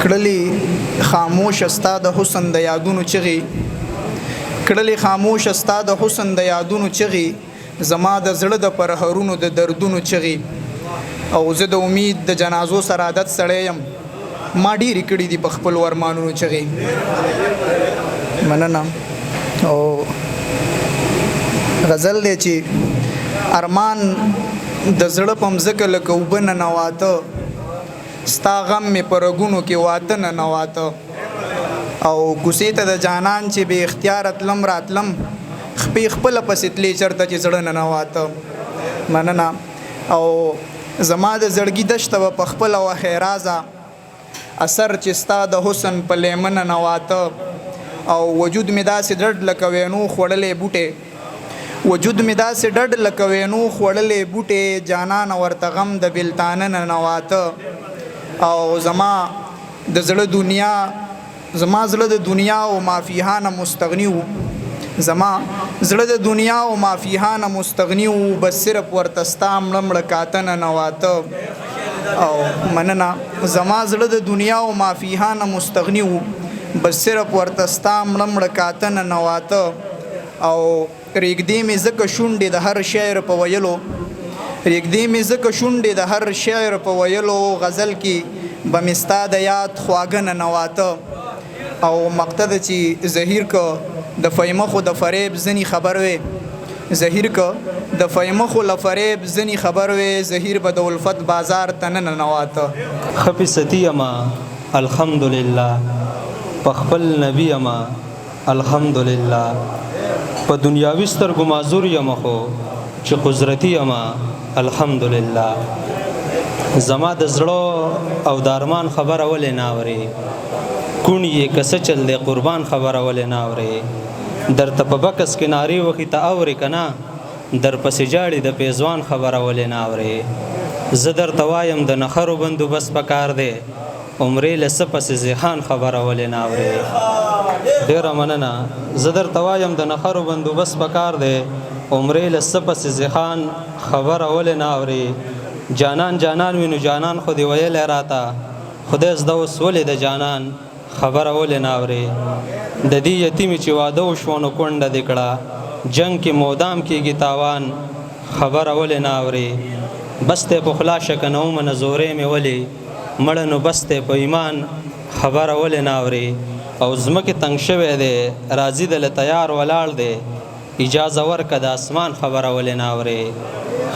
کړلی خاموش استا د حسن د یادونو چغي کړلی خاموش استا د حسن د یادونو چغي زما د زړه د پرهرونو د دردونو چغي او زه د امید د جنازو سره عادت سړی یم ما ډېرې کړي دي په خپل ورمانونو چغي مننه او غزل دی چې ارمان د زړه په مځکه لکه اوبه ننواته ستا غم مې په رګونو کې واته ننواته او کوڅې ته د جانان چې بې اختیاره تلم راتلم خپې خپله پسې تلې چېرته چې زړه ننواته مننه او زما د زړګي دشته به په خپله وښې رازه اثر چې ستا د حسن په لیمه ننواته او وجود مې داسې ډډ لکه وینو خوړلی بوټی وجود مې داسې ډډ لکه وینو خوړلی بوټی جانان ورته غم د بېلتانه ننواته او زما زړه د دنیا او مافیها نه مستغني و زما زړه د دنیا او مافیها نه مستغني و بس صرف ورته ستا مړه مړه کاته ننواته او مننه زما زړه د دنیا او مافیها نه مستغني و بس صرف ورته ستا مړه مړه کاته ننواته او ریږدې مې ځکه شونډې د هر شاعر په ویلو ریږدې مې ځکه شونډې د هر شاعر په ویلو غزل کې به مې ستا د یاد خواږه ننواته او مقته ده چې زهیر که د فیمخو د فریب ځنې خبر وې زهیر که د فیمخو له فریب ځنې خبر وې زهیر به د الفت بازار ته نه ننواته خپې ستی اما الحمدلله په خپل نبي اما الحمدلله په دنیاوي سترګو معذور یم خو چې قدرتي اما الحمدلله زما د زړه او د ارمان خبره ولې نه اورې کون یې کسه چل دی قربان خبره ولې نه اورې درته په بکس کې نارې وخې ته اورې که نه در پسې جاړې د پیزوان خبره ولې نه اورې زه درته وایم د نخرو بندوبست پکار دی عمرې له څه پسې ذهان خبره ولې نه اورې ډېره مننه زه درته وایم د نخرو بندوبست پکار دی عمرې له څه پسې ذهان خبره ولې نه اورې جانان جانان وینو جانان خو دې ویلی راته خدای زده اوس ولې د جانان خبره ولې نه اورې د دې یتیمې چې واده وشوه نو کونډه دې کړه جنګ کې مودام کېږي تاوان خبره ولې نه اورې بس دی په خلا شکه نه ومنه زورې مې ولې مړه نو بس دی په ایمان خبره ولې نه اورې او ځمکې تنګ شوی دی راځي دله تیار ولاړ دی اجازه ورکه د اسمان خبره ولې نه اورې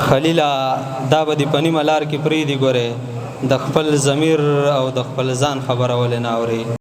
خلیله دا به دې په نیمه لار کې پرېږدي ګورې د خپل ضمیر او د خپل ځان خبره ولې نه اورې